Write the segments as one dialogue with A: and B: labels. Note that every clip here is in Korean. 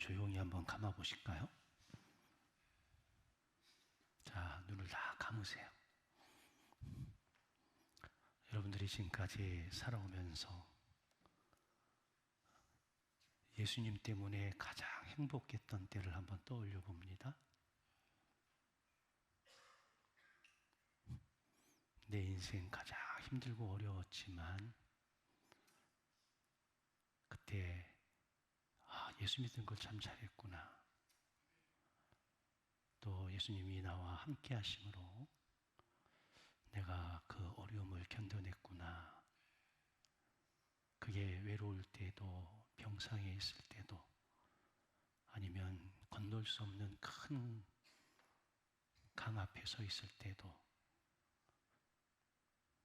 A: 조용히 한번 감아 보실까요? 자, 눈을 다 감으세요. 여러분들이 지금까지 살아오면서 예수님 때문에 가장 행복했던 때를 한번 떠올려 봅니다. 내 인생 가장 힘들고 어려웠지만 그때 예수 믿은 걸 참 잘했구나. 또 예수님이 나와 함께 하심으로 내가 그 어려움을 견뎌냈구나. 그게 외로울 때도, 병상에 있을 때도, 아니면 건널 수 없는 큰 강 앞에 서 있을 때도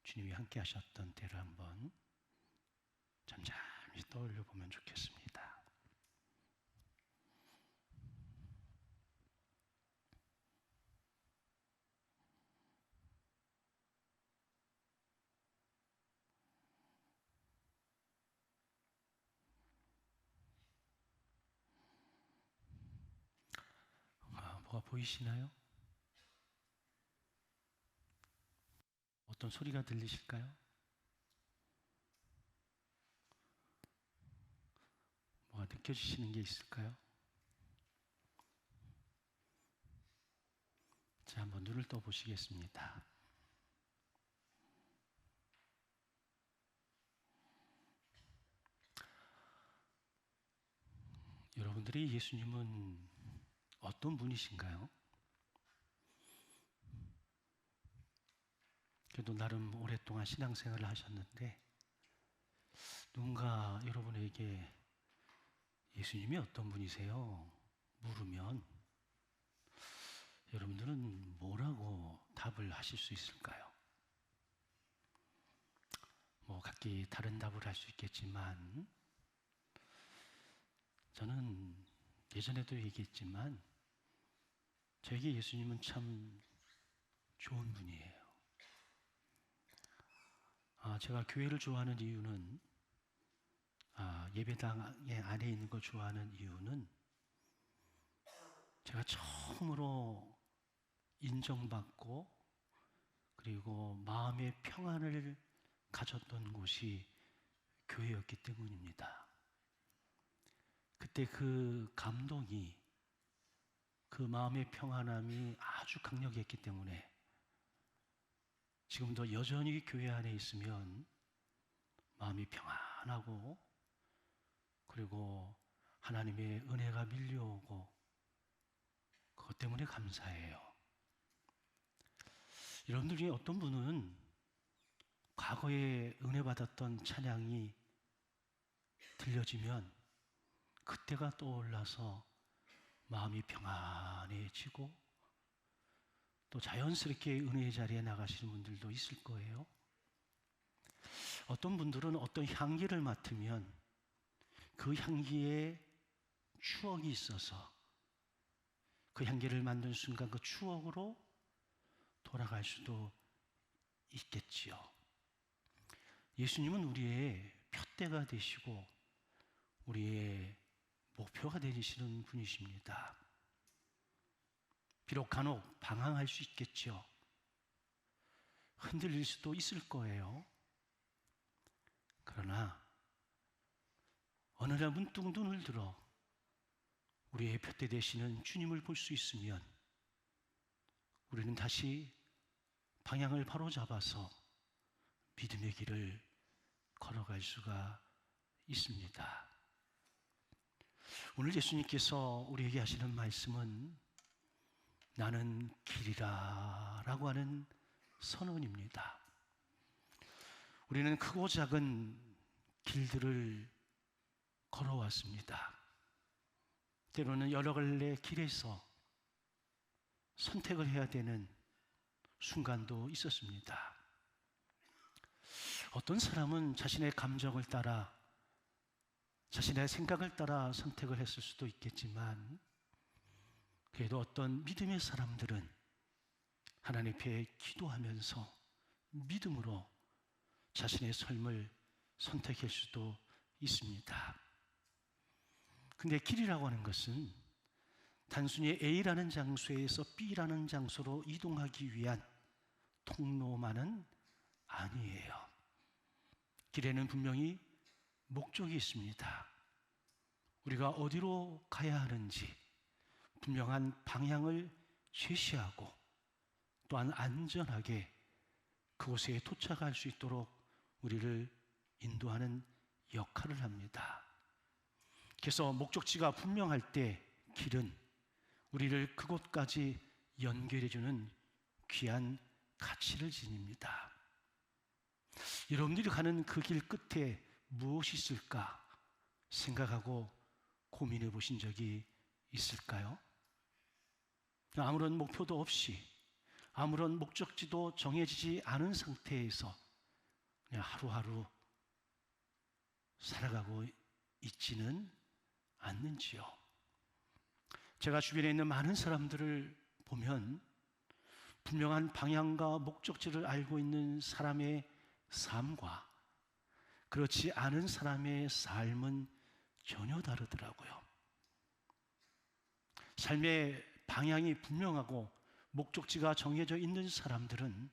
A: 주님이 함께 하셨던 때를 한번 잠잠히 떠올려 보면 좋겠습니다. 뭐가 보이시나요? 어떤 소리가 들리실까요? 뭐가 느껴지시는 게 있을까요? 자, 한번 눈을 떠 보시겠습니다. 여러분들이 예수님은 어떤 분이신가요? 그래도 나름 오랫동안 신앙생활을 하셨는데 누군가 여러분에게 예수님이 어떤 분이세요? 물으면 여러분들은 뭐라고 답을 하실 수 있을까요? 각기 다른 답을 할 수 있겠지만 저는 예전에도 얘기했지만 저에게 예수님은 참 좋은 분이에요. 제가 교회를 좋아하는 이유는 예배당 안에 있는 걸 좋아하는 이유는 제가 처음으로 인정받고 그리고 마음의 평안을 가졌던 곳이 교회였기 때문입니다. 그때 그 감동이, 그 마음의 평안함이 아주 강력했기 때문에 지금도 여전히 교회 안에 있으면 마음이 평안하고 그리고 하나님의 은혜가 밀려오고 그것 때문에 감사해요. 여러분들 중에 어떤 분은 과거에 은혜 받았던 찬양이 들려지면 그때가 떠올라서 마음이 평안해지고 또 자연스럽게 은혜의 자리에 나가시는 분들도 있을 거예요. 어떤 분들은 어떤 향기를 맡으면 그 향기에 추억이 있어서 그 향기를 맡는 순간 그 추억으로 돌아갈 수도 있겠지요. 예수님은 우리의 푯대가 되시고 우리의 목표가 되시는 분이십니다. 비록 간혹 방황할 수 있겠죠. 흔들릴 수도 있을 거예요. 그러나 어느 날 문득 눈을 들어 우리의 푯대 되시는 주님을 볼 수 있으면 우리는 다시 방향을 바로 잡아서 믿음의 길을 걸어갈 수가 있습니다. 오늘 예수님께서 우리에게 하시는 말씀은 나는 길이라 라고 하는 선언입니다. 우리는 크고 작은 길들을 걸어왔습니다. 때로는 여러 갈래 길에서 선택을 해야 되는 순간도 있었습니다. 어떤 사람은 자신의 감정을 따라, 자신의 생각을 따라 선택을 했을 수도 있겠지만 그래도 어떤 믿음의 사람들은 하나님 앞에 기도하면서 믿음으로 자신의 삶을 선택할 수도 있습니다. 근데 길이라고 하는 것은 단순히 A라는 장소에서 B라는 장소로 이동하기 위한 통로만은 아니에요. 길에는 분명히 목적이 있습니다. 우리가 어디로 가야 하는지 분명한 방향을 제시하고 또한 안전하게 그곳에 도착할 수 있도록 우리를 인도하는 역할을 합니다. 그래서 목적지가 분명할 때 길은 우리를 그곳까지 연결해주는 귀한 가치를 지닙니다. 여러분들이 가는 그 길 끝에 무엇이 있을까 생각하고 고민해 보신 적이 있을까요? 아무런 목표도 없이 아무런 목적지도 정해지지 않은 상태에서 그냥 하루하루 살아가고 있지는 않는지요. 제가 주변에 있는 많은 사람들을 보면 분명한 방향과 목적지를 알고 있는 사람의 삶과 그렇지 않은 사람의 삶은 전혀 다르더라고요. 삶의 방향이 분명하고 목적지가 정해져 있는 사람들은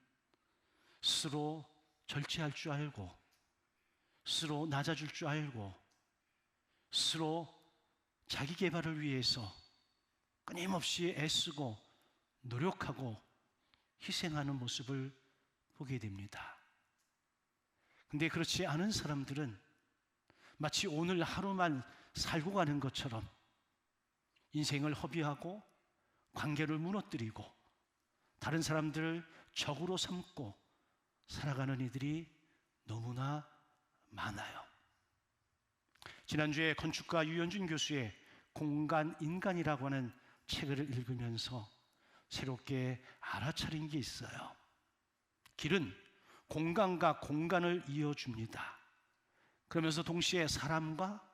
A: 스스로 절제할 줄 알고 스스로 낮아질 줄 알고 스스로 자기 개발을 위해서 끊임없이 애쓰고 노력하고 희생하는 모습을 보게 됩니다. 근데 그렇지 않은 사람들은 마치 오늘 하루만 살고 가는 것처럼 인생을 허비하고 관계를 무너뜨리고 다른 사람들을 적으로 삼고 살아가는 이들이 너무나 많아요. 지난주에 건축가 유현준 교수의 공간 인간이라고 하는 책을 읽으면서 새롭게 알아차린 게 있어요. 길은 공간과 공간을 이어줍니다. 그러면서 동시에 사람과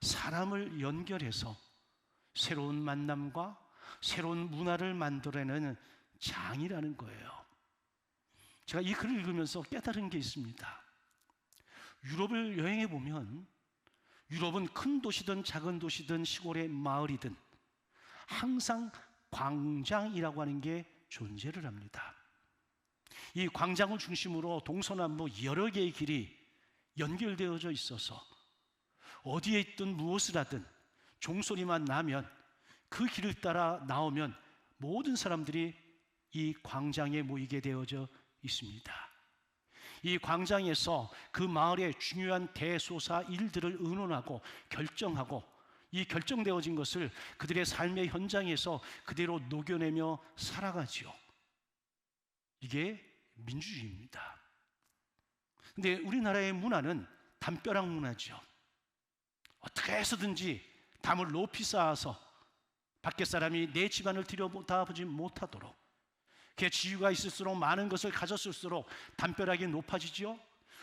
A: 사람을 연결해서 새로운 만남과 새로운 문화를 만들어내는 장이라는 거예요. 제가 이 글을 읽으면서 깨달은 게 있습니다. 유럽을 여행해 보면 유럽은 큰 도시든 작은 도시든 시골의 마을이든 항상 광장이라고 하는 게 존재를 합니다. 이 광장을 중심으로 동서남북 여러 개의 길이 연결되어져 있어서 어디에 있든 무엇을 하든 종소리만 나면 그 길을 따라 나오면 모든 사람들이 이 광장에 모이게 되어져 있습니다. 이 광장에서 그 마을의 중요한 대소사 일들을 의논하고 결정하고 이 결정되어진 것을 그들의 삶의 현장에서 그대로 녹여내며 살아가지요. 이게 민주주의입니다. 근데 우리나라의 문화는 담벼락 문화죠. 어떻게 해서든지 담을 높이 쌓아서 밖에 사람이 내 집안을 들여다보지 못하도록, 그 지유가 있을수록 많은 것을 가졌을수록 담벼락이 높아지죠.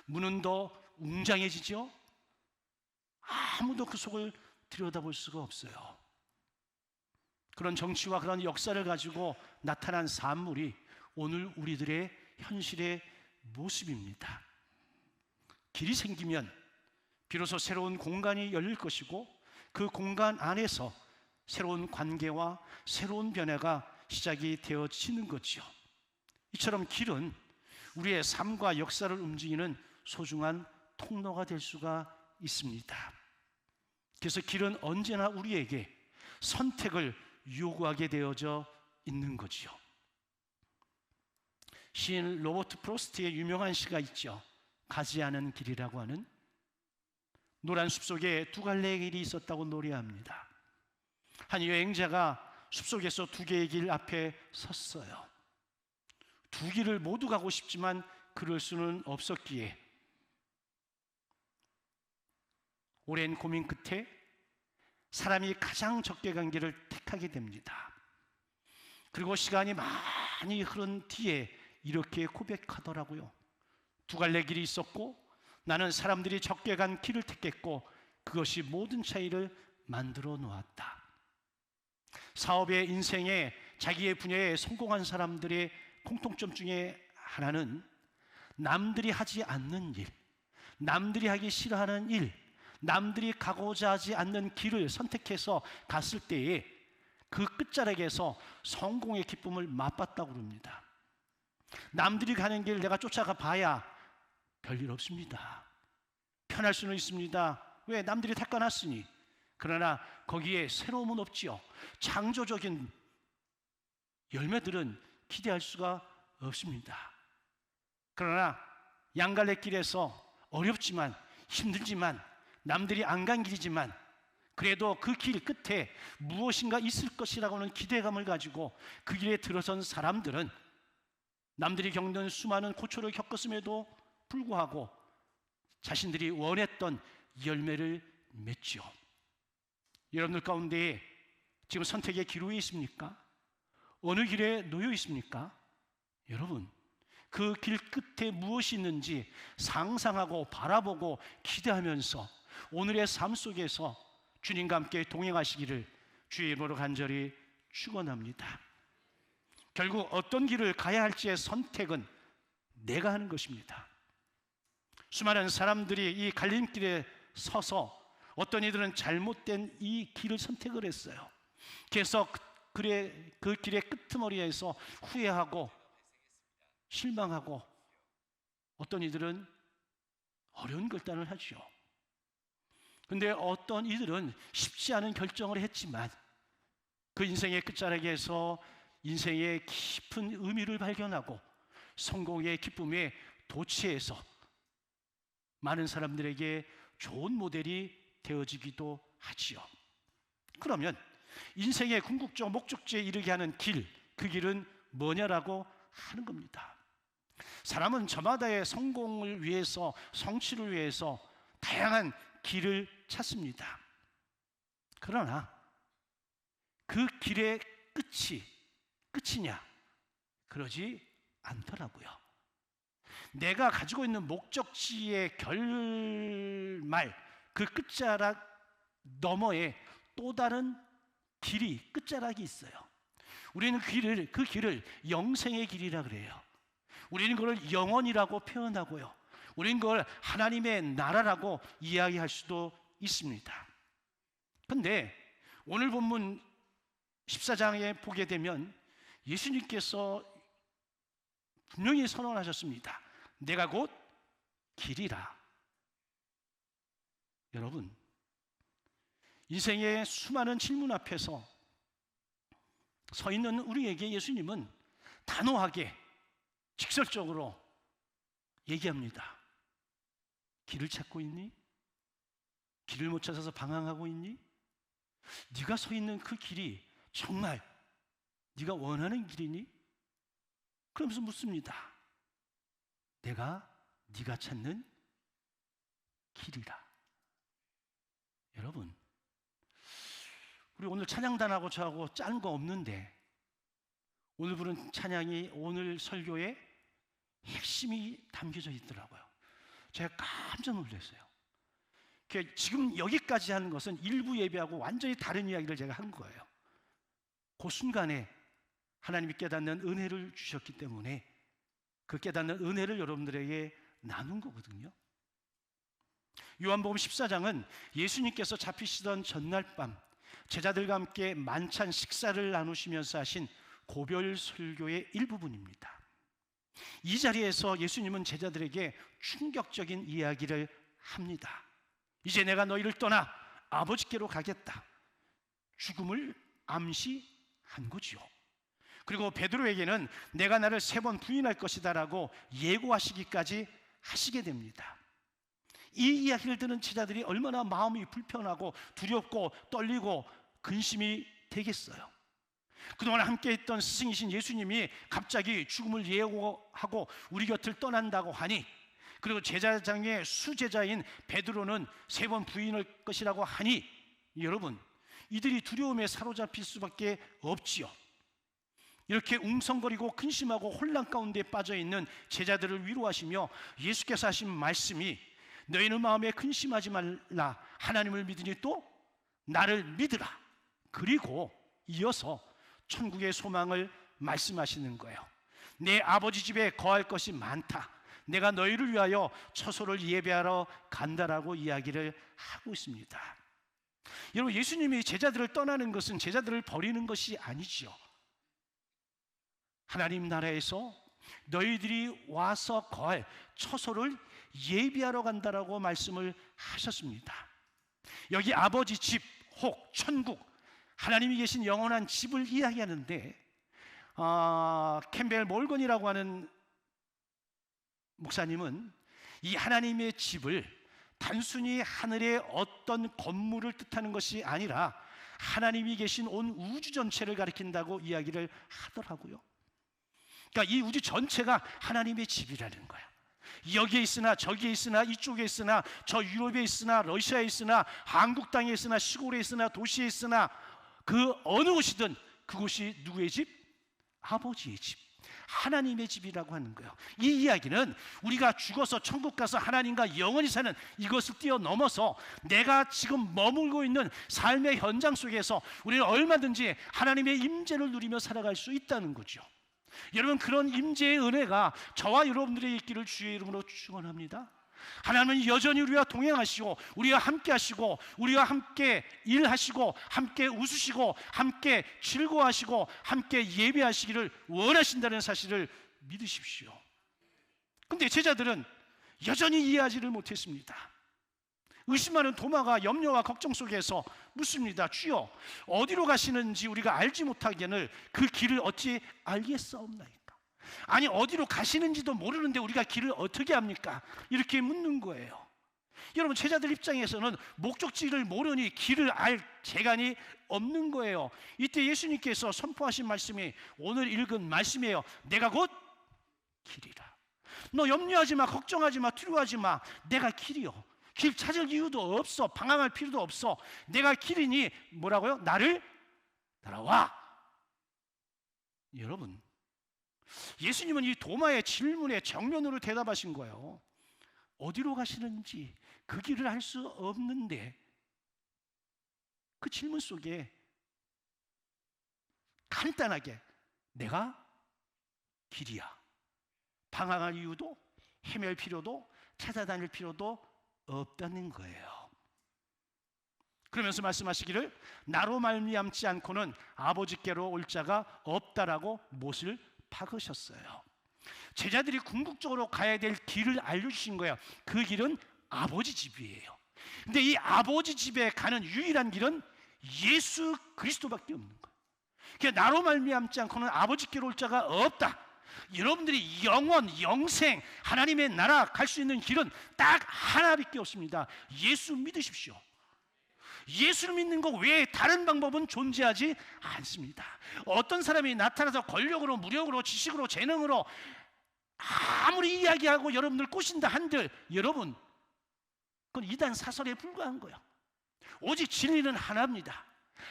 A: 문은 더 웅장해지죠. 아무도 그 속을 들여다볼 수가 없어요. 그런 정치와 그런 역사를 가지고 나타난 산물이 오늘 우리들의 현실의 모습입니다. 길이 생기면 비로소 새로운 공간이 열릴 것이고 그 공간 안에서 새로운 관계와 새로운 변화가 시작이 되어지는 거죠. 이처럼 길은 우리의 삶과 역사를 움직이는 소중한 통로가 될 수가 있습니다. 그래서 길은 언제나 우리에게 선택을 요구하게 되어져 있는 거지요. 시인 로버트 프로스트의 유명한 시가 있죠. 가지 않은 길이라고 하는. 노란 숲속에 두 갈래의 길이 있었다고 노래합니다. 한 여행자가 숲속에서 두 개의 길 앞에 섰어요. 두 길을 모두 가고 싶지만 그럴 수는 없었기에 오랜 고민 끝에 사람이 가장 적게 간 길을 택하게 됩니다. 그리고 시간이 많이 흐른 뒤에 이렇게 고백하더라고요. 두 갈래 길이 있었고 나는 사람들이 적게 간 길을 택했고 그것이 모든 차이를 만들어 놓았다. 사업의 인생에 자기의 분야에 성공한 사람들의 공통점 중에 하나는 남들이 하지 않는 일, 남들이 하기 싫어하는 일, 남들이 가고자 하지 않는 길을 선택해서 갔을 때에 그 끝자락에서 성공의 기쁨을 맛봤다고 그럽니다. 남들이 가는 길 내가 쫓아가 봐야 별일 없습니다. 편할 수는 있습니다. 왜? 남들이 닦아놨으니. 그러나 거기에 새로움은 없지요. 창조적인 열매들은 기대할 수가 없습니다. 그러나 양갈래길에서 어렵지만 힘들지만 남들이 안 간 길이지만 그래도 그 길 끝에 무엇인가 있을 것이라고 하는 기대감을 가지고 그 길에 들어선 사람들은 남들이 겪는 수많은 고초를 겪었음에도 불구하고 자신들이 원했던 열매를 맺죠. 여러분들 가운데 지금 선택의 기로에 있습니까? 어느 길에 놓여 있습니까? 여러분, 그 길 끝에 무엇이 있는지 상상하고 바라보고 기대하면서 오늘의 삶 속에서 주님과 함께 동행하시기를 주의 이름으로 간절히 축원합니다. 결국 어떤 길을 가야 할지의 선택은 내가 하는 것입니다. 수많은 사람들이 이 갈림길에 서서 어떤 이들은 잘못된 이 길을 선택을 했어요. 그래서 그 길의 끄트머리에서 후회하고 실망하고 어떤 이들은 어려운 결단을 하죠. 그런데 어떤 이들은 쉽지 않은 결정을 했지만 그 인생의 끝자락에서 인생의 깊은 의미를 발견하고 성공의 기쁨에 도취해서 많은 사람들에게 좋은 모델이 되어지기도 하지요. 그러면 인생의 궁극적 목적지에 이르게 하는 길, 그 길은 뭐냐라고 하는 겁니다. 사람은 저마다의 성공을 위해서, 성취를 위해서 다양한 길을 찾습니다. 그러나 그 길의 끝이냐? 그러지 않더라고요. 내가 가지고 있는 목적지의 결말, 그 끝자락 너머에 또 다른 길이, 끝자락이 있어요. 우리는 그 길을 영생의 길이라 그래요. 우리는 그걸 영원이라고 표현하고요. 우리는 그걸 하나님의 나라라고 이야기할 수도 있습니다. 그런데 오늘 본문 14장에 보게 되면 예수님께서 분명히 선언하셨습니다. 내가 곧 길이라. 여러분, 인생의 수많은 질문 앞에서 서 있는 우리에게 예수님은 단호하게 직설적으로 얘기합니다. 길을 찾고 있니? 길을 못 찾아서 방황하고 있니? 네가 서 있는 그 길이 정말 네가 원하는 길이니? 그러면서 묻습니다. 내가 네가 찾는 길이라. 여러분, 우리 오늘 찬양단하고 저하고 짠 거 없는데 오늘 부른 찬양이 오늘 설교에 핵심이 담겨져 있더라고요. 제가 깜짝 놀랐어요. 지금 여기까지 하는 것은 일부 예배하고 완전히 다른 이야기를 제가 한 거예요. 그 순간에 하나님이 깨닫는 은혜를 주셨기 때문에 그 깨닫는 은혜를 여러분들에게 나눈 거거든요. 요한복음 14장은 예수님께서 잡히시던 전날 밤 제자들과 함께 만찬 식사를 나누시면서 하신 고별 설교의 일부분입니다. 이 자리에서 예수님은 제자들에게 충격적인 이야기를 합니다. 이제 내가 너희를 떠나 아버지께로 가겠다. 죽음을 암시한 거지요. 그리고 베드로에게는 내가 나를 3번 부인할 것이다 라고 예고하시기까지 하시게 됩니다. 이 이야기를 듣는 제자들이 얼마나 마음이 불편하고 두렵고 떨리고 근심이 되겠어요. 그동안 함께 있던 스승이신 예수님이 갑자기 죽음을 예고하고 우리 곁을 떠난다고 하니, 그리고 제자장의 수제자인 베드로는 3번 부인할 것이라고 하니, 여러분, 이들이 두려움에 사로잡힐 수밖에 없지요. 이렇게 웅성거리고 근심하고 혼란 가운데 빠져있는 제자들을 위로하시며 예수께서 하신 말씀이 너희는 마음에 근심하지 말라. 하나님을 믿으니 또 나를 믿으라. 그리고 이어서 천국의 소망을 말씀하시는 거예요. 내 아버지 집에 거할 것이 많다. 내가 너희를 위하여 처소를 예배하러 간다라고 이야기를 하고 있습니다. 여러분, 예수님이 제자들을 떠나는 것은 제자들을 버리는 것이 아니지요. 하나님 나라에서 너희들이 와서 거할 처소를 예비하러 간다라고 말씀을 하셨습니다. 여기 아버지 집, 혹 천국, 하나님이 계신 영원한 집을 이야기하는데 캠벨 몰건이라고 하는 목사님은 이 하나님의 집을 단순히 하늘의 어떤 건물을 뜻하는 것이 아니라 하나님이 계신 온 우주 전체를 가리킨다고 이야기를 하더라고요. 그러니까 이 우주 전체가 하나님의 집이라는 거야. 여기에 있으나 저기에 있으나 이쪽에 있으나 저 유럽에 있으나 러시아에 있으나 한국 땅에 있으나 시골에 있으나 도시에 있으나 그 어느 곳이든 그곳이 누구의 집? 아버지의 집, 하나님의 집이라고 하는 거예요. 이 이야기는 우리가 죽어서 천국 가서 하나님과 영원히 사는 이것을 뛰어넘어서 내가 지금 머물고 있는 삶의 현장 속에서 우리는 얼마든지 하나님의 임재를 누리며 살아갈 수 있다는 거죠. 여러분, 그런 임재의 은혜가 저와 여러분들의 있기를 주의 이름으로 축원합니다. 하나님은 여전히 우리와 동행하시고 우리와 함께 하시고 우리와 함께 일하시고 함께 웃으시고 함께 즐거워하시고 함께 예배하시기를 원하신다는 사실을 믿으십시오. 그런데 제자들은 여전히 이해하지를 못했습니다. 의심하는 도마가 염려와 걱정 속에서 묻습니다. 주여, 어디로 가시는지 우리가 알지 못하기를 그 길을 어찌 알겠사옵나이까? 아니, 어디로 가시는지도 모르는데 우리가 길을 어떻게 합니까? 이렇게 묻는 거예요. 여러분, 제자들 입장에서는 목적지를 모르니 길을 알 재간이 없는 거예요. 이때 예수님께서 선포하신 말씀이 오늘 읽은 말씀이에요. 내가 곧 길이라. 너 염려하지 마, 걱정하지 마, 두려워하지 마. 내가 길이요. 길 찾을 이유도 없어. 방황할 필요도 없어. 내가 길이니 뭐라고요? 나를 따라와. 여러분, 예수님은 이 도마의 질문에 정면으로 대답하신 거예요. 어디로 가시는지 그 길을 알 수 없는데 그 질문 속에 간단하게 내가 길이야. 방황할 이유도 헤맬 필요도 찾아다닐 필요도 없다는 거예요. 그러면서 말씀하시기를 나로 말미암지 않고는 아버지께로 올 자가 없다라고 못을 박으셨어요. 제자들이 궁극적으로 가야 될 길을 알려주신 거예요. 그 길은 아버지 집이에요. 근데 이 아버지 집에 가는 유일한 길은 예수 그리스도밖에 없는 거예요. 그러니까 나로 말미암지 않고는 아버지께로 올 자가 없다. 여러분들이 영원, 영생, 하나님의 나라 갈 수 있는 길은 딱 하나밖에 없습니다. 예수 믿으십시오. 예수를 믿는 것 외에 다른 방법은 존재하지 않습니다. 어떤 사람이 나타나서 권력으로, 무력으로, 지식으로, 재능으로 아무리 이야기하고 여러분들 꼬신다 한들 여러분, 그건 이단 사설에 불과한 거예요. 오직 진리는 하나입니다.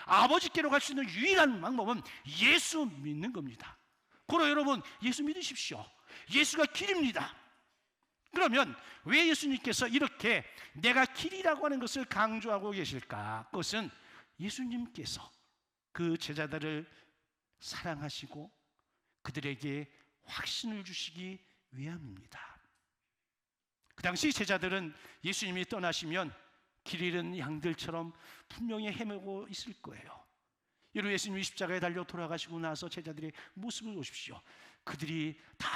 A: 아버지께로 갈 수 있는 유일한 방법은 예수 믿는 겁니다. 그러 여러분, 예수 믿으십시오. 예수가 길입니다. 그러면 왜 예수님께서 이렇게 내가 길이라고 하는 것을 강조하고 계실까? 그것은 예수님께서 그 제자들을 사랑하시고 그들에게 확신을 주시기 위함입니다. 그 당시 제자들은 예수님이 떠나시면 길 잃은 양들처럼 분명히 헤매고 있을 거예요. 여러분, 예수님이 십자가에 달려 돌아가시고 나서 제자들의 모습을 보십시오. 그들이 다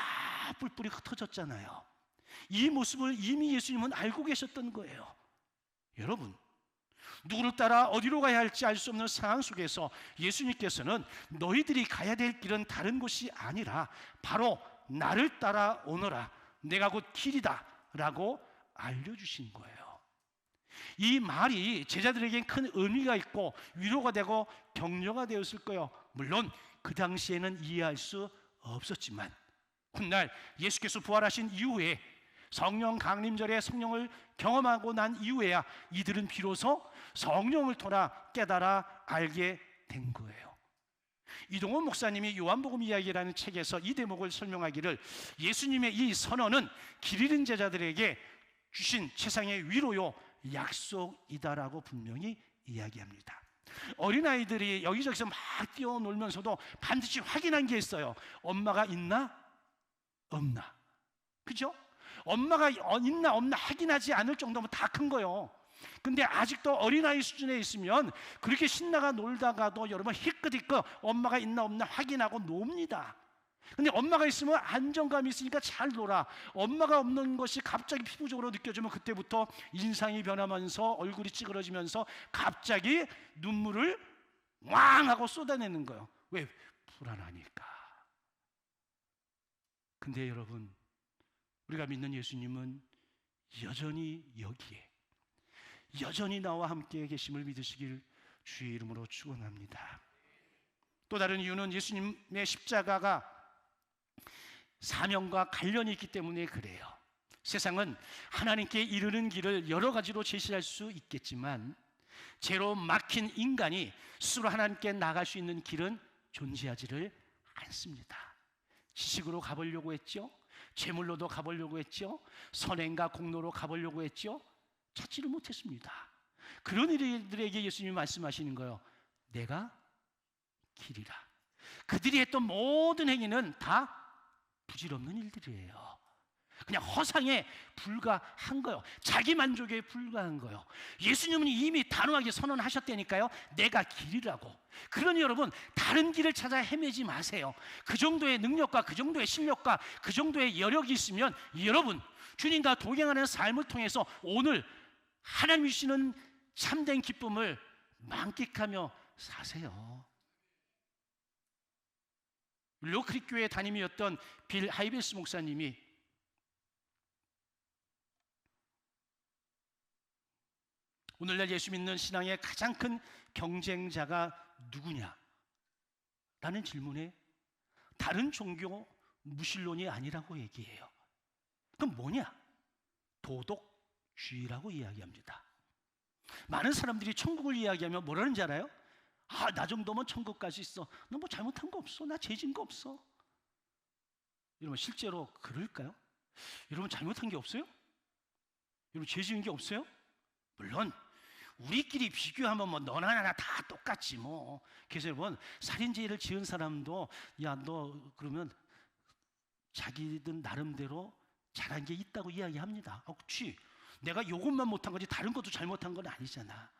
A: 뿔뿔이 흩어졌잖아요. 이 모습을 이미 예수님은 알고 계셨던 거예요. 여러분, 누구를 따라 어디로 가야 할지 알 수 없는 상황 속에서 예수님께서는 너희들이 가야 될 길은 다른 곳이 아니라 바로 나를 따라오너라, 내가 곧 길이다 라고 알려주신 거예요. 이 말이 제자들에겐 큰 의미가 있고 위로가 되고 격려가 되었을 거예요. 물론 그 당시에는 이해할 수 없었지만 훗날 예수께서 부활하신 이후에 성령 강림절에 성령을 경험하고 난 이후에야 이들은 비로소 성령을 통해 깨달아 알게 된 거예요. 이동원 목사님이 요한복음 이야기라는 책에서 이 대목을 설명하기를 예수님의 이 선언은 길 잃은 제자들에게 주신 최상의 위로요 약속이다라고 분명히 이야기합니다. 어린아이들이 여기저기서 막 뛰어놀면서도 반드시 확인한 게 있어요. 엄마가 있나? 없나? 그죠? 엄마가 있나 없나 확인하지 않을 정도면 다 큰 거예요. 근데 아직도 어린아이 수준에 있으면 그렇게 신나가 놀다가도 여러분 희끗희끗 엄마가 있나 없나 확인하고 놉니다. 근데 엄마가 있으면 안정감이 있으니까 잘 놀아. 엄마가 없는 것이 갑자기 피부적으로 느껴지면 그때부터 인상이 변하면서 얼굴이 찌그러지면서 갑자기 눈물을 왕 하고 쏟아내는 거예요. 왜? 불안하니까. 근데 여러분, 우리가 믿는 예수님은 여전히 여기에, 여전히 나와 함께 계심을 믿으시길 주의 이름으로 축원합니다. 또 다른 이유는 예수님의 십자가가 사명과 관련이 있기 때문에 그래요. 세상은 하나님께 이르는 길을 여러 가지로 제시할 수 있겠지만 죄로 막힌 인간이 스스로 하나님께 나갈 수 있는 길은 존재하지를 않습니다. 지식으로 가보려고 했죠. 재물로도 가보려고 했죠. 선행과 공로로 가보려고 했죠. 찾지를 못했습니다. 그런 이들에게 예수님이 말씀하시는 거예요. 내가 길이라. 그들이 했던 모든 행위는 다 부질없는 일들이에요. 그냥 허상에 불과한 거예요. 자기 만족에 불과한 거예요. 예수님은 이미 단호하게 선언하셨다니까요. 내가 길이라고. 그러니 여러분, 다른 길을 찾아 헤매지 마세요. 그 정도의 능력과 그 정도의 실력과 그 정도의 여력이 있으면 여러분, 주님과 동행하는 삶을 통해서 오늘 하나님이 주시는 참된 기쁨을 만끽하며 사세요. 로크릭 교회 담임이었던 빌 하이베스 목사님이 오늘날 예수 믿는 신앙의 가장 큰 경쟁자가 누구냐? 라는 질문에 다른 종교 무신론이 아니라고 얘기해요. 그럼 뭐냐? 도덕주의라고 이야기합니다. 많은 사람들이 천국을 이야기하면 뭐라는지 알아요? 아, 나 정도면 천국 갈 수 있어. 너 뭐 잘못한 거 없어. 나 죄 진 거 없어. 여러분, 실제로 그럴까요? 여러분, 잘못한 게 없어요? 여러분, 죄 지은 게 없어요? 물론 우리끼리 비교하면 뭐 너나 나나 다 똑같지 뭐. 그래서 여러분, 살인죄를 지은 사람도 야, 너 그러면 자기들 나름대로 잘한 게 있다고 이야기합니다. 그렇지, 내가 요것만 못한 거지 다른 것도 잘못한 건 아니잖아.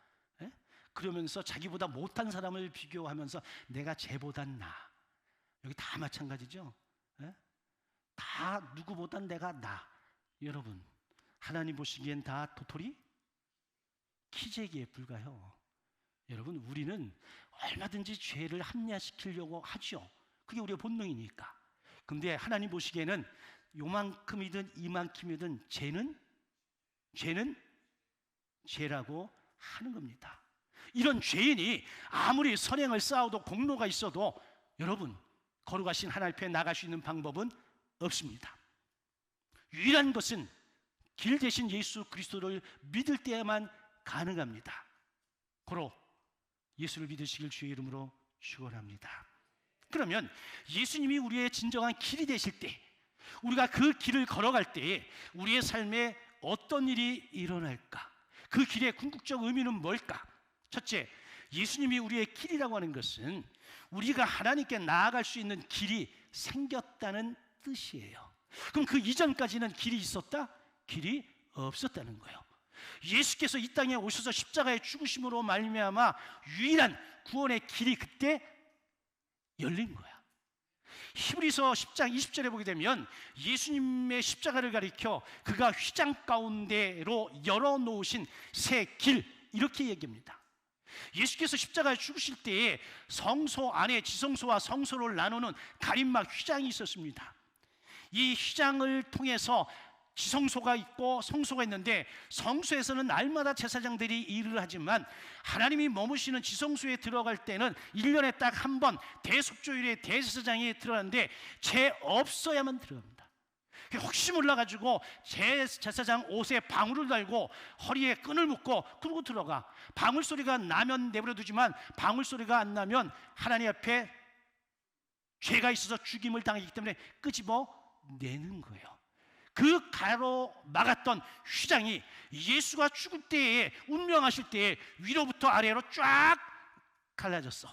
A: 에? 그러면서 자기보다 못한 사람을 비교하면서 내가 쟤보단 나. 여기 다 마찬가지죠. 에? 다 누구보단 내가 나. 여러분, 하나님 보시기엔 다 도토리 키재기에 불과해요. 여러분, 우리는 얼마든지 죄를 합리화시키려고 하죠. 그게 우리의 본능이니까. 근데 하나님 보시기에는 요만큼이든 이만큼이든 죄는 죄라고 하는 겁니다. 이런 죄인이 아무리 선행을 쌓아도 공로가 있어도 여러분, 거룩하신 하나님 앞에 나갈 수 있는 방법은 없습니다. 유일한 것은 길 대신 예수 그리스도를 믿을 때에만 가능합니다. 고로 예수를 믿으시길 주의 이름으로 축원합니다. 그러면 예수님이 우리의 진정한 길이 되실 때, 우리가 그 길을 걸어갈 때에 우리의 삶에 어떤 일이 일어날까? 그 길의 궁극적 의미는 뭘까? 첫째, 예수님이 우리의 길이라고 하는 것은 우리가 하나님께 나아갈 수 있는 길이 생겼다는 뜻이에요. 그럼 그 이전까지는 길이 있었다? 길이 없었다는 거예요. 예수께서 이 땅에 오셔서 십자가의 죽으심으로 말미암아 유일한 구원의 길이 그때 열린 거야. 히브리서 10장 20절에 보게 되면 예수님의 십자가를 가리켜 그가 휘장 가운데로 열어놓으신 새 길, 이렇게 얘기합니다. 예수께서 십자가에 죽으실 때에 성소 안에 지성소와 성소를 나누는 가림막 휘장이 있었습니다. 이 휘장을 통해서 지성소가 있고 성소가 있는데, 성소에서는 날마다 제사장들이 일을 하지만 하나님이 머무시는 지성소에 들어갈 때는 1년에 딱 한 번 대속죄일에 대제사장이 들어가는데 죄 없어야만 들어갑니다. 혹시 몰라가지고 제사장 옷에 방울을 달고 허리에 끈을 묶고 그러고 들어가. 방울 소리가 나면 내버려두지만 방울 소리가 안 나면 하나님 앞에 죄가 있어서 죽임을 당하기 때문에 끄집어 내는 거예요. 그 가로막았던 휘장이 예수가 죽을 때에, 운명하실 때에 위로부터 아래로 쫙 갈라졌어.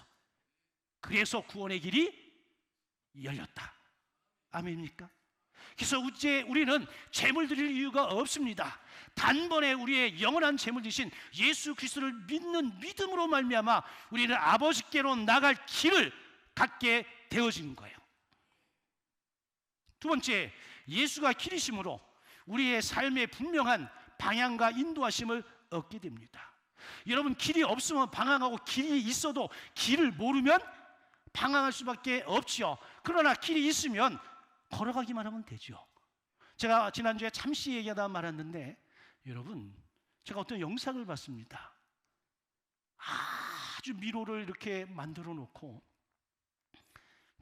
A: 그래서 구원의 길이 열렸다. 아멘입니까? 그래서 이제 우리는 제물 드릴 이유가 없습니다. 단번에 우리의 영원한 제물 되신 예수 그리스도를 믿는 믿음으로 말미암아 우리는 아버지께로 나갈 길을 갖게 되어진 거예요. 두 번째, 예수가 길이심으로 우리의 삶에 분명한 방향과 인도하심을 얻게 됩니다. 여러분, 길이 없으면 방황하고 길이 있어도 길을 모르면 방황할 수밖에 없지요. 그러나 길이 있으면 걸어가기만 하면 되죠. 제가 지난주에 잠시 얘기하다 말았는데, 여러분, 제가 어떤 영상을 봤습니다. 아주 미로를 이렇게 만들어 놓고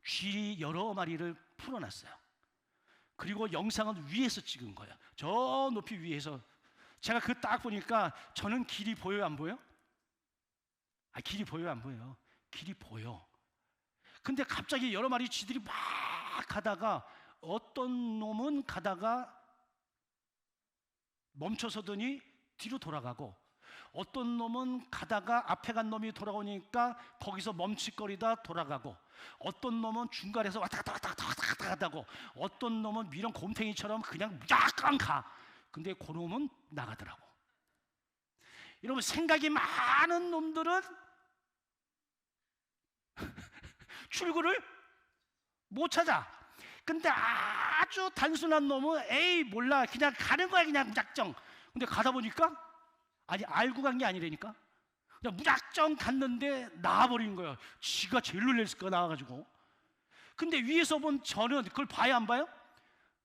A: 쥐 여러 마리를 풀어놨어요. 그리고 영상은 위에서 찍은 거예요. 저 높이 위에서. 제가 그 딱 보니까 저는 길이 보여요, 안 보여? 길이 보여요, 안 보여요? 길이 보여. 근데 갑자기 여러 마리 쥐들이 막 가다가 어떤 놈은 가다가 멈춰서더니 뒤로 돌아가고, 어떤 놈은 가다가 앞에 간 놈이 돌아오니까 거기서 멈칫거리다 돌아가고, 어떤 놈은 중간에서 왔다 갔다 하다고, 어떤 놈은 미련 곰탱이처럼 그냥 무작정 가. 근데 그 놈은 나가더라고. 여러분, 생각이 많은 놈들은 출구를 못 찾아. 근데 아주 단순한 놈은 에이 몰라, 그냥 가는 거야, 그냥 무작정. 근데 가다 보니까 알고 간 게 아니라니까. 그냥 무작정 갔는데 나와버린 거예요. 지가 제일 놀랬을 거야, 나와가지고. 근데 위에서 본 저는 그걸 봐야 안 봐요?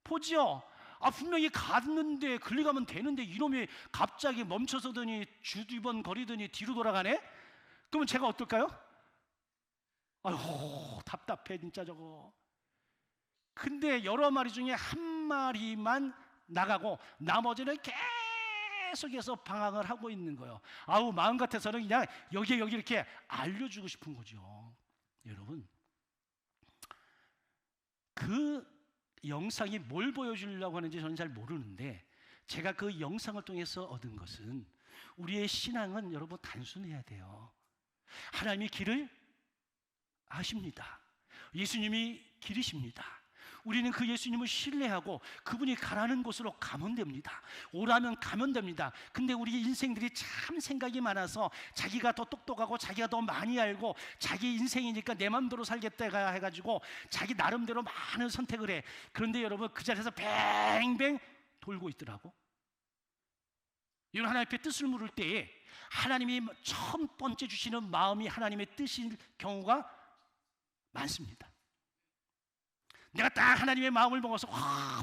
A: 보지요. 분명히 갔는데 걸리가면 되는데 이놈이 갑자기 멈춰서더니 주뒤번 거리더니 뒤로 돌아가네? 그러면 제가 어떨까요? 아이고, 답답해 진짜 저거. 근데 여러 마리 중에 한 마리만 나가고 나머지는 계속해서 방황을 하고 있는 거예요. 마음 같아서는 그냥 여기 이렇게 알려주고 싶은 거죠. 여러분, 그 영상이 뭘 보여주려고 하는지 저는 잘 모르는데, 제가 그 영상을 통해서 얻은 것은 우리의 신앙은 여러분 단순해야 돼요. 하나님이 길을 아십니다. 예수님이 길이십니다. 우리는 그 예수님을 신뢰하고 그분이 가라는 곳으로 가면 됩니다. 오라면 가면 됩니다. 근데 우리 인생들이 참 생각이 많아서 자기가 더 똑똑하고 자기가 더 많이 알고 자기 인생이니까 내 맘대로 살겠다 해가지고 자기 나름대로 많은 선택을 해. 그런데 여러분, 그 자리에서 뱅뱅 돌고 있더라고. 여러분, 하나님 앞에 뜻을 물을 때에 하나님이 첫 번째 주시는 마음이 하나님의 뜻일 경우가 많습니다. 내가 딱 하나님의 마음을 먹어서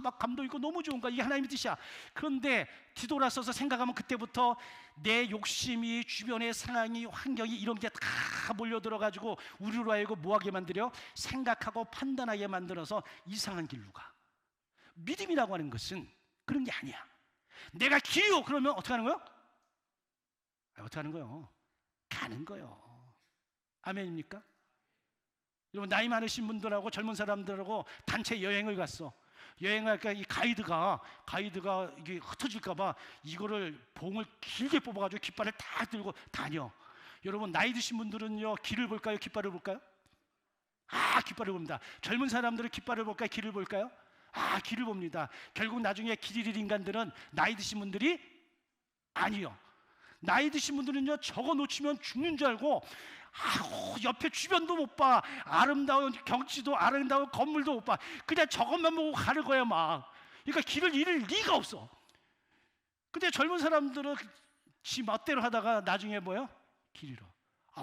A: 막 감동 있고 너무 좋은 거야. 이게 하나님의 뜻이야. 그런데 뒤돌아서서 생각하면 그때부터 내 욕심이, 주변의 상황이, 환경이 이런 게 다 몰려들어가지고 우리로 하여금 뭐하게 만들어? 생각하고 판단하게 만들어서 이상한 길로 가. 믿음이라고 하는 것은 그런 게 아니야. 내가 길이요 그러면 어떻게 하는 거요? 어떻게 하는 거요? 가는 거요. 아멘입니까? 여러분, 나이 많으신 분들하고 젊은 사람들하고 단체 여행을 갔어. 여행할 때 이 가이드가 이게 흩어질까봐 이거를 봉을 길게 뽑아가지고 깃발을 딱 들고 다녀. 여러분, 나이 드신 분들은요, 길을 볼까요? 깃발을 볼까요? 깃발을 봅니다. 젊은 사람들은 깃발을 볼까요? 길을 볼까요? 길을 봅니다. 결국 나중에 길 잃을 인간들은 나이 드신 분들이 아니요. 나이 드신 분들은요, 저거 놓치면 죽는 줄 알고 옆에 주변도 못 봐. 아름다운 경치도, 아름다운 건물도 못 봐. 그냥 저것만 보고 가는 거야 막. 그러니까 길을 잃을 리가 없어. 근데 젊은 사람들은 지 멋대로 하다가 나중에 뭐요? 길 잃어.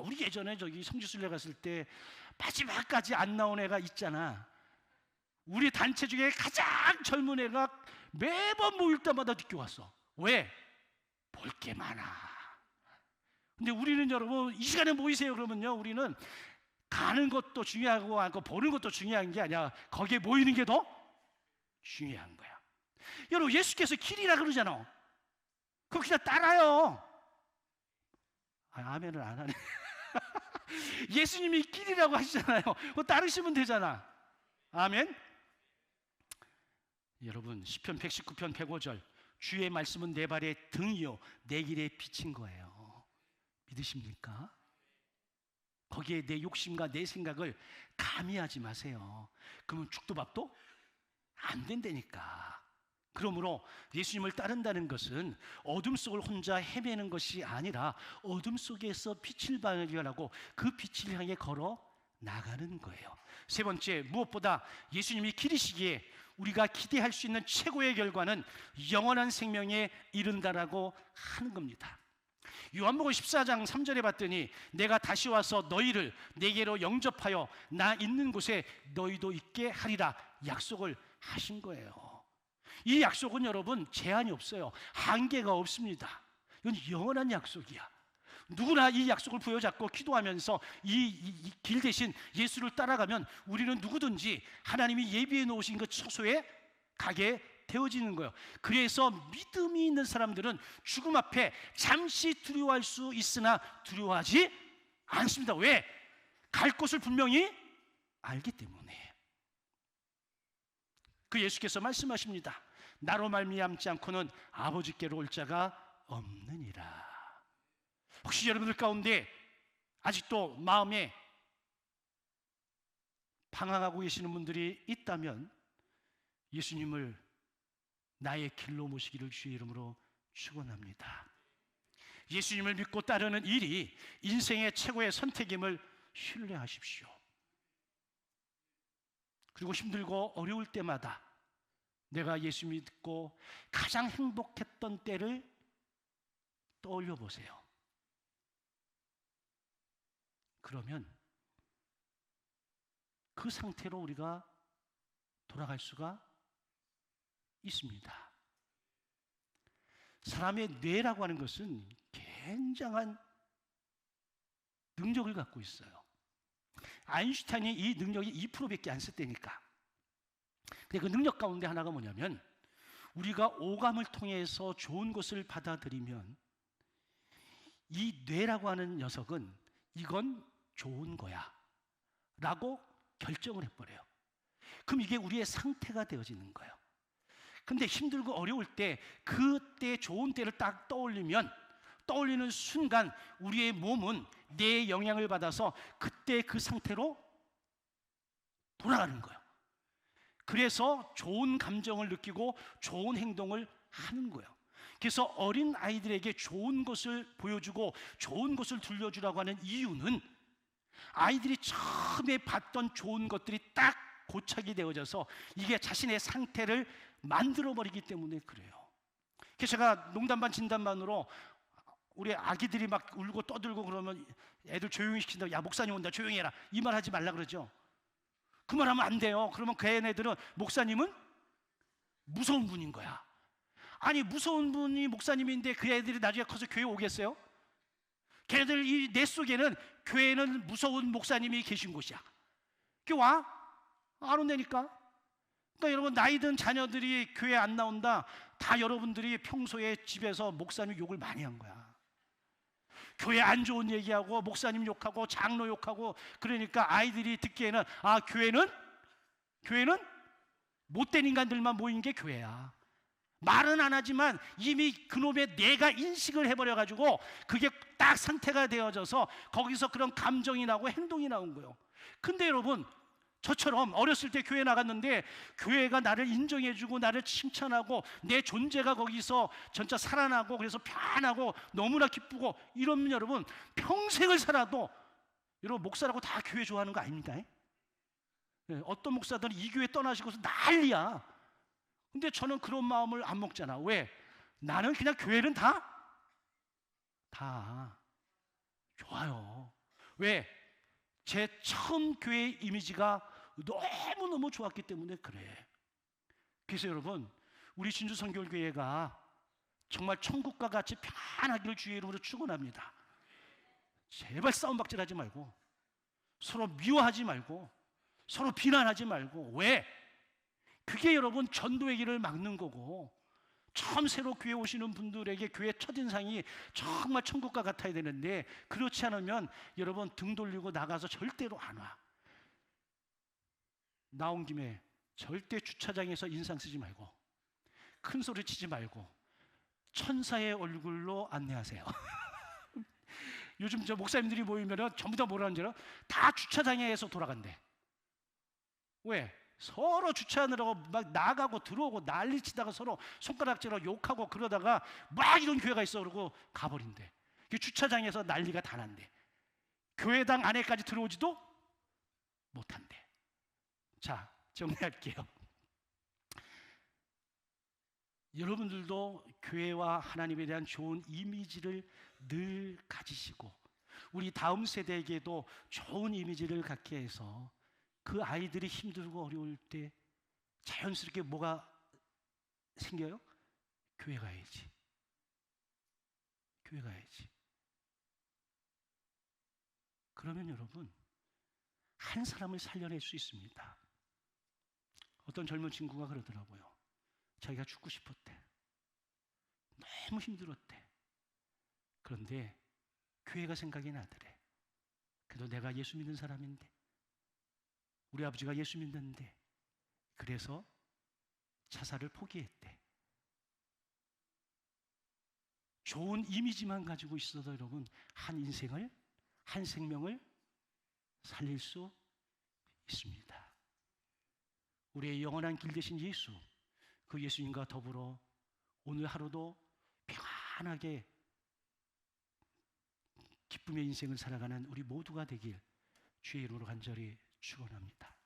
A: 우리 예전에 저기 성지순례 갔을 때 마지막까지 안 나온 애가 있잖아. 우리 단체 중에 가장 젊은 애가 매번 모일 때마다 늦게 왔어. 왜? 볼 게 많아. 근데 우리는 여러분, 이 시간에 모이세요 그러면요, 우리는 가는 것도 중요하고 보는 것도 중요한 게 아니야. 거기에 모이는 게 더 중요한 거야. 여러분, 예수께서 길이라 그러잖아. 그거 그냥 따라요. 아멘을 안 하네. 예수님이 길이라고 하시잖아요. 그거 따르시면 되잖아. 아멘. 여러분, 시편 119편 105절, 주의 말씀은 내 발의 등이요 내 길에 비친 거예요. 믿으십니까? 거기에 내 욕심과 내 생각을 가미하지 마세요. 그러면 죽도 밥도 안 된다니까. 그러므로 예수님을 따른다는 것은 어둠 속을 혼자 헤매는 것이 아니라 어둠 속에서 빛을 발견하고 그 빛을 향해 걸어 나가는 거예요. 세 번째, 무엇보다 예수님이 길이시기에 우리가 기대할 수 있는 최고의 결과는 영원한 생명에 이른다라고 하는 겁니다. 요한복음 14장 3절에 봤더니 내가 다시 와서 너희를 내게로 영접하여 나 있는 곳에 너희도 있게 하리라 약속을 하신 거예요. 이 약속은 여러분 제한이 없어요. 한계가 없습니다. 이건 영원한 약속이야. 누구나 이 약속을 부여잡고 기도하면서 이 길 대신 예수를 따라가면 우리는 누구든지 하나님이 예비해 놓으신 그 처소에 가게 되어지는 거예요. 그래서 믿음이 있는 사람들은 죽음 앞에 잠시 두려워할 수 있으나 두려워하지 않습니다. 왜? 갈 곳을 분명히 알기 때문에. 그 예수께서 말씀하십니다. 나로 말미암지 않고는 아버지께로 올 자가 없느니라. 혹시 여러분들 가운데 아직도 마음에 방황하고 계시는 분들이 있다면 예수님을 나의 길로 모시기를 주의 이름으로 축원합니다. 예수님을 믿고 따르는 일이 인생의 최고의 선택임을 신뢰하십시오. 그리고 힘들고 어려울 때마다 내가 예수 믿고 가장 행복했던 때를 떠올려 보세요. 그러면 그 상태로 우리가 돌아갈 수가 있습니다. 사람의 뇌라고 하는 것은 굉장한 능력을 갖고 있어요. 아인슈타인이 이 능력이 2%밖에 안 썼다니까. 근데 그 능력 가운데 하나가 뭐냐면 우리가 오감을 통해서 좋은 것을 받아들이면 이 뇌라고 하는 녀석은 이건 좋은 거야 라고 결정을 해버려요. 그럼 이게 우리의 상태가 되어지는 거예요. 근데 힘들고 어려울 때 그때 좋은 때를 딱 떠올리는 순간 우리의 몸은 뇌의 영향을 받아서 그때 그 상태로 돌아가는 거예요. 그래서 좋은 감정을 느끼고 좋은 행동을 하는 거예요. 그래서 어린 아이들에게 좋은 것을 보여주고 좋은 것을 들려주라고 하는 이유는 아이들이 처음에 봤던 좋은 것들이 딱 고착이 되어져서 이게 자신의 상태를 만들어버리기 때문에 그래요. 그래서 제가 농담반 진담반으로 우리 아기들이 막 울고 떠들고 그러면 애들 조용히 시킨다고, 야 목사님 온다 조용히 해라, 이 말 하지 말라 그러죠. 그 말 하면 안 돼요. 그러면 그 애네들은 목사님은 무서운 분인 거야. 아니 무서운 분이 목사님인데 그 애들이 나중에 커서 교회 오겠어요? 걔네들 이 뇌 속에는 교회는 무서운 목사님이 계신 곳이야. 교회 와? 안 온다니까. 그러니까 여러분 나이 든 자녀들이 교회 안 나온다, 다 여러분들이 평소에 집에서 목사님 욕을 많이 한 거야. 교회 안 좋은 얘기하고 목사님 욕하고 장로 욕하고, 그러니까 아이들이 듣기에는 아 교회는 못된 인간들만 모인 게 교회야. 말은 안 하지만 이미 그놈의 뇌가 인식을 해버려가지고 그게 딱 상태가 되어져서 거기서 그런 감정이 나고 행동이 나온 거예요. 근데 여러분 저처럼 어렸을 때 교회 나갔는데 교회가 나를 인정해주고 나를 칭찬하고 내 존재가 거기서 진짜 살아나고 그래서 편하고 너무나 기쁘고 이러면 여러분 평생을 살아도 여러분 목사라고 다 교회 좋아하는 거 아닙니까? 네, 어떤 목사들은 이 교회 떠나시고서 난리야. 근데 저는 그런 마음을 안 먹잖아. 왜? 나는 그냥 교회는 다 좋아요. 왜? 제 처음 교회 이미지가 너무너무 좋았기 때문에 그래. 그래서 여러분 우리 진주선교교회가 정말 천국과 같이 편하기를 주의 이름으로 축원합니다. 제발 싸움박질하지 말고 서로 미워하지 말고 서로 비난하지 말고. 왜? 그게 여러분 전도의 길을 막는 거고, 처음 새로 교회 오시는 분들에게 교회 첫인상이 정말 천국과 같아야 되는데 그렇지 않으면 여러분 등 돌리고 나가서 절대로 안 와. 나온 김에 절대 주차장에서 인상 쓰지 말고 큰 소리 치지 말고 천사의 얼굴로 안내하세요. 요즘 저 목사님들이 모이면 전부 다 뭐라는 줄 알아? 다 주차장에서 돌아간대. 왜? 서로 주차하느라고 막 나가고 들어오고 난리치다가 서로 손가락질하고 욕하고 그러다가 막 이런 교회가 있어 그러고 가버린대. 그 주차장에서 난리가 다 난대. 교회당 안에까지 들어오지도 못한대. 자, 정리할게요. 여러분들도 교회와 하나님에 대한 좋은 이미지를 늘 가지시고 우리 다음 세대에게도 좋은 이미지를 갖게 해서 그 아이들이 힘들고 어려울 때 자연스럽게 뭐가 생겨요? 교회 가야지. 교회 가야지. 그러면 여러분 한 사람을 살려낼 수 있습니다. 어떤 젊은 친구가 그러더라고요. 자기가 죽고 싶었대. 너무 힘들었대. 그런데 교회가 생각이 나더래. 그래도 내가 예수 믿는 사람인데, 우리 아버지가 예수 믿는데, 그래서 자살을 포기했대. 좋은 이미지만 가지고 있어도 여러분 한 인생을, 한 생명을 살릴 수 있습니다. 우리의 영원한 길 대신 예수, 그 예수님과 더불어 오늘 하루도 평안하게 기쁨의 인생을 살아가는 우리 모두가 되길 주의 이름으로 간절히 축원합니다.